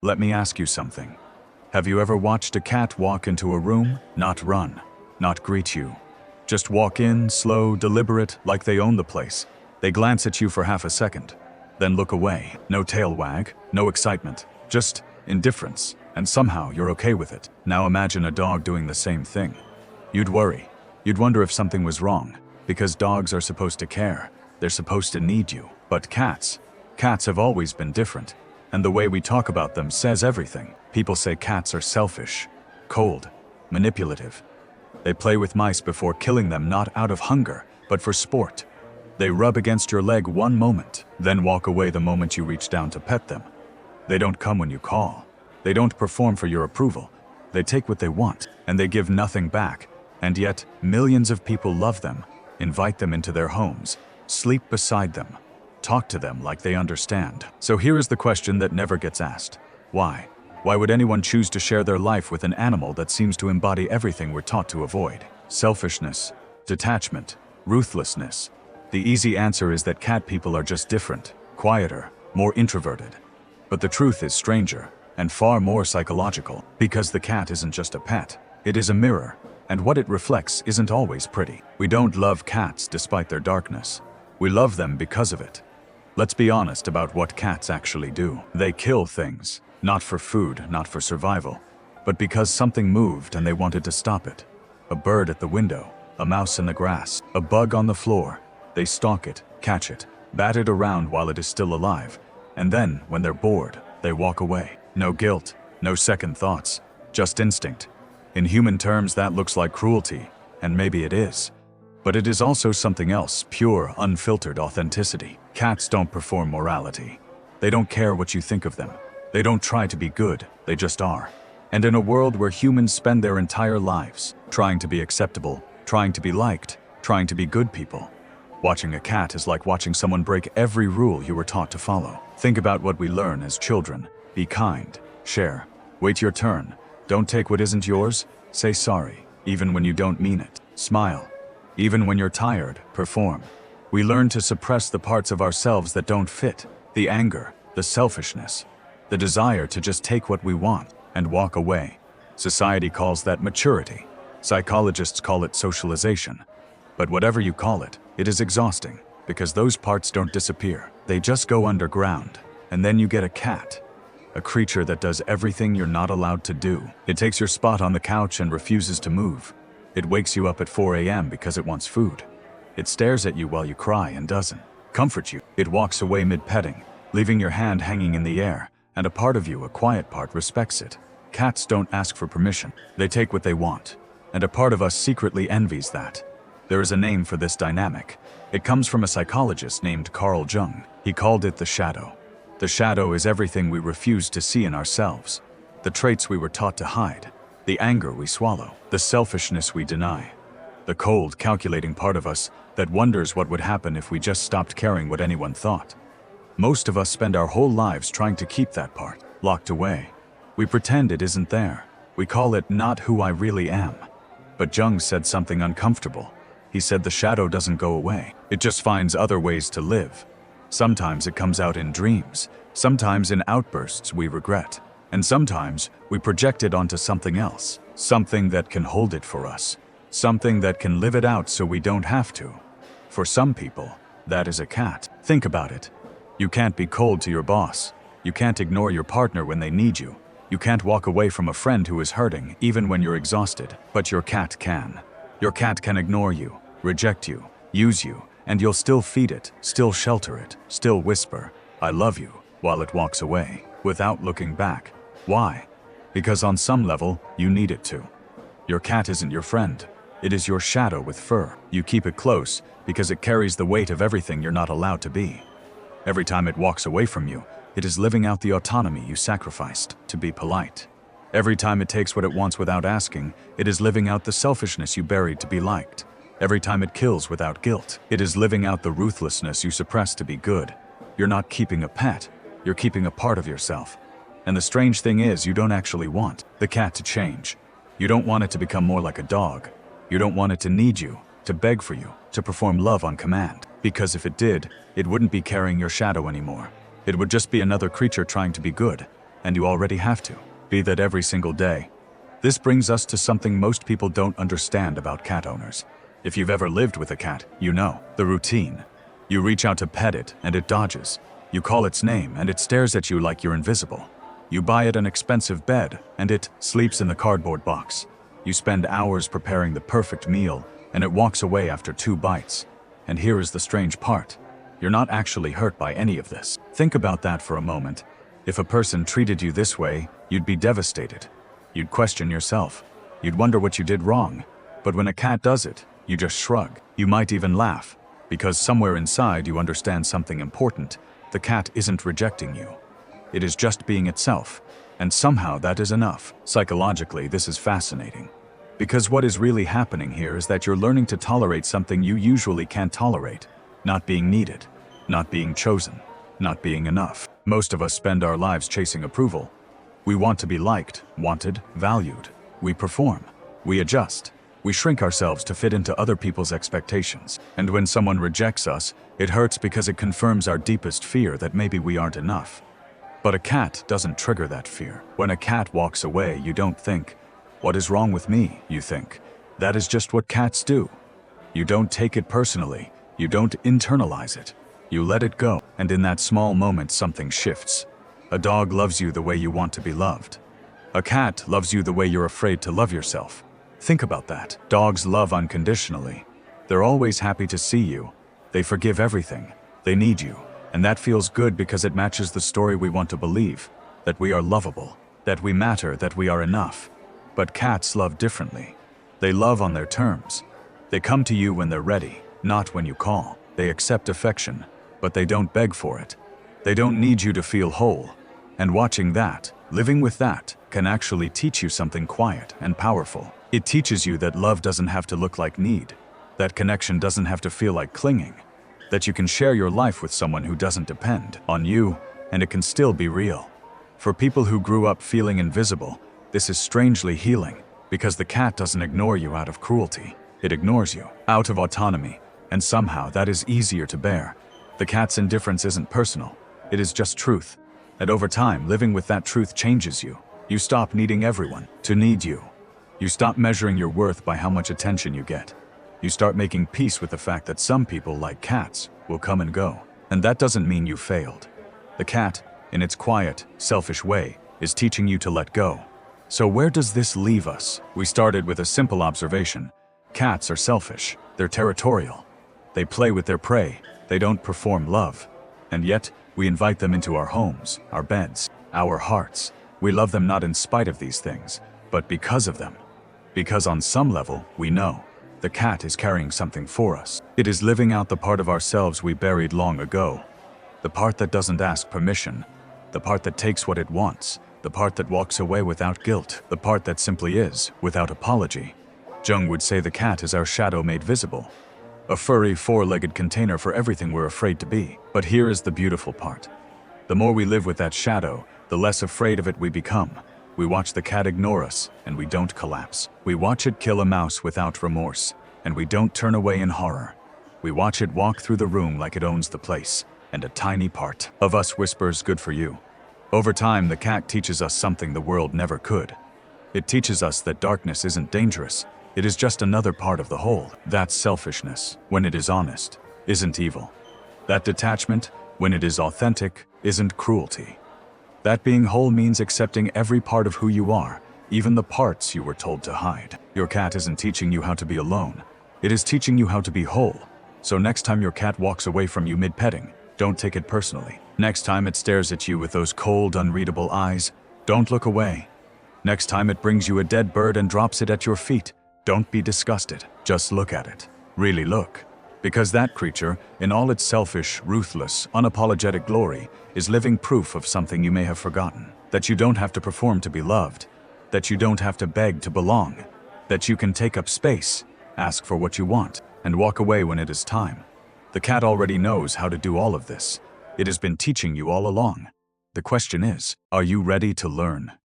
Let me ask you something. Have you ever watched a cat walk into a room, not run, not greet you? Just walk in, slow, deliberate, like they own the place. They glance at you for half a second, then look away. No tail wag, no excitement, just indifference, and somehow you're okay with it. Now imagine a dog doing the same thing. You'd worry. You'd wonder if something was wrong, because dogs are supposed to care. They're supposed to need you. But cats have always been different, and the way we talk about them says everything. People say cats are selfish, cold, manipulative. They play with mice before killing them, not out of hunger, but for sport. They rub against your leg one moment, then walk away the moment you reach down to pet them. They don't come when you call. They don't perform for your approval. They take what they want, and they give nothing back. And yet, millions of people love them, invite them into their homes, sleep beside them, talk to them like they understand. So here is the question that never gets asked. Why? Why would anyone choose to share their life with an animal that seems to embody everything we're taught to avoid? Selfishness, detachment, ruthlessness. The easy answer is that cat people are just different, quieter, more introverted. But the truth is stranger, and far more psychological, because the cat isn't just a pet. It is a mirror, and what it reflects isn't always pretty. We don't love cats despite their darkness. We love them because of it. Let's be honest about what cats actually do. They kill things, not for food, not for survival, but because something moved and they wanted to stop it. A bird at the window, a mouse in the grass, a bug on the floor. They stalk it, catch it, bat it around while it is still alive, and then, when they're bored, they walk away. No guilt, no second thoughts, just instinct. In human terms, that looks like cruelty, and maybe it is. But it is also something else, pure, unfiltered authenticity. Cats don't perform morality. They don't care what you think of them. They don't try to be good, they just are. And in a world where humans spend their entire lives trying to be acceptable, trying to be liked, trying to be good people, watching a cat is like watching someone break every rule you were taught to follow. Think about what we learn as children. Be kind, share, wait your turn, don't take what isn't yours, say sorry, even when you don't mean it, smile, even when you're tired, perform. We learn to suppress the parts of ourselves that don't fit, the anger, the selfishness, the desire to just take what we want and walk away. Society calls that maturity. Psychologists call it socialization. But whatever you call it, it is exhausting, because those parts don't disappear. They just go underground, and then you get a cat. A creature that does everything you're not allowed to do. It takes your spot on the couch and refuses to move. It wakes you up at 4 a.m. because it wants food. It stares at you while you cry and doesn't comfort you. It walks away mid-petting, leaving your hand hanging in the air, and a part of you, a quiet part, respects it. Cats don't ask for permission. They take what they want, and a part of us secretly envies that. There is a name for this dynamic. It comes from a psychologist named Carl Jung. He called it the shadow. The shadow is everything we refuse to see in ourselves, the traits we were taught to hide, the anger we swallow, the selfishness we deny, the cold, calculating part of us that wonders what would happen if we just stopped caring what anyone thought. Most of us spend our whole lives trying to keep that part locked away. We pretend it isn't there. We call it not who I really am. But Jung said something uncomfortable. He said the shadow doesn't go away. It just finds other ways to live. Sometimes it comes out in dreams, sometimes in outbursts we regret, and sometimes we project it onto something else, something that can hold it for us, something that can live it out so we don't have to. For some people, that is a cat. Think about it. You can't be cold to your boss. You can't ignore your partner when they need you. You can't walk away from a friend who is hurting, even when you're exhausted. But your cat can. Your cat can ignore you, reject you, use you, and you'll still feed it, still shelter it, still whisper, "I love you," while it walks away, without looking back. Why? Because on some level, you need it to. Your cat isn't your friend. It is your shadow with fur. You keep it close because it carries the weight of everything you're not allowed to be. Every time it walks away from you, it is living out the autonomy you sacrificed to be polite. Every time it takes what it wants without asking, it is living out the selfishness you buried to be liked. Every time it kills without guilt, it is living out the ruthlessness you suppressed to be good. You're not keeping a pet, you're keeping a part of yourself. And the strange thing is, you don't actually want the cat to change. You don't want it to become more like a dog. You don't want it to need you, to beg for you, to perform love on command. Because if it did, it wouldn't be carrying your shadow anymore. It would just be another creature trying to be good. and you already have to be that every single day. This brings us to something most people don't understand about cat owners. If you've ever lived with a cat, you know the routine. You reach out to pet it, and it dodges. You call its name, and it stares at you like you're invisible. You buy it an expensive bed, and it sleeps in the cardboard box. You spend hours preparing the perfect meal, and it walks away after 2 bites. And here is the strange part. You're not actually hurt by any of this. Think about that for a moment. If a person treated you this way, you'd be devastated. You'd question yourself. You'd wonder what you did wrong. But when a cat does it, you just shrug. You might even laugh, because somewhere inside you understand something important. The cat isn't rejecting you. It is just being itself. And somehow that is enough. Psychologically, this is fascinating. Because what is really happening here is that you're learning to tolerate something you usually can't tolerate. Not being needed, not being chosen, not being enough. Most of us spend our lives chasing approval. We want to be liked, wanted, valued. We perform. We adjust. We shrink ourselves to fit into other people's expectations. And when someone rejects us, it hurts because it confirms our deepest fear that maybe we aren't enough. But a cat doesn't trigger that fear. When a cat walks away, you don't think, "What is wrong with me?" You think, "That is just what cats do." You don't take it personally. You don't internalize it. You let it go. And in that small moment, something shifts. A dog loves you the way you want to be loved. A cat loves you the way you're afraid to love yourself. Think about that. Dogs love unconditionally. They're always happy to see you. They forgive everything. They need you. And that feels good because it matches the story we want to believe. That we are lovable. That we matter. That we are enough. But cats love differently. They love on their terms. They come to you when they're ready, not when you call. They accept affection, but they don't beg for it. They don't need you to feel whole. And watching that, living with that, can actually teach you something quiet and powerful. It teaches you that love doesn't have to look like need. That connection doesn't have to feel like clinging. That you can share your life with someone who doesn't depend on you, and it can still be real. For people who grew up feeling invisible, this is strangely healing, because the cat doesn't ignore you out of cruelty. It ignores you out of autonomy, and somehow that is easier to bear. The cat's indifference isn't personal. It is just truth. And over time, living with that truth changes you. You stop needing everyone to need you. You stop measuring your worth by how much attention you get. You start making peace with the fact that some people, like cats, will come and go. And that doesn't mean you failed. The cat, in its quiet, selfish way, is teaching you to let go. So where does this leave us? We started with a simple observation. Cats are selfish. They're territorial. They play with their prey. They don't perform love. And yet, we invite them into our homes, our beds, our hearts. We love them not in spite of these things, but because of them. Because on some level, we know the cat is carrying something for us. It is living out the part of ourselves we buried long ago. The part that doesn't ask permission. The part that takes what it wants. The part that walks away without guilt. The part that simply is, without apology. Jung would say the cat is our shadow made visible. A furry, four-legged container for everything we're afraid to be. But here is the beautiful part. The more we live with that shadow, the less afraid of it we become. We watch the cat ignore us, and we don't collapse. We watch it kill a mouse without remorse, and we don't turn away in horror. We watch it walk through the room like it owns the place, and a tiny part of us whispers, "Good for you." Over time, the cat teaches us something the world never could. It teaches us that darkness isn't dangerous. It is just another part of the whole. That selfishness, when it is honest, isn't evil. That detachment, when it is authentic, isn't cruelty. That being whole means accepting every part of who you are, even the parts you were told to hide. Your cat isn't teaching you how to be alone. It is teaching you how to be whole. So next time your cat walks away from you mid-petting, don't take it personally. Next time it stares at you with those cold, unreadable eyes, don't look away. Next time it brings you a dead bird and drops it at your feet, don't be disgusted. Just look at it. Really look. Because that creature, in all its selfish, ruthless, unapologetic glory, is living proof of something you may have forgotten. That you don't have to perform to be loved. That you don't have to beg to belong. That you can take up space, ask for what you want, and walk away when it is time. The cat already knows how to do all of this. It has been teaching you all along. The question is, are you ready to learn?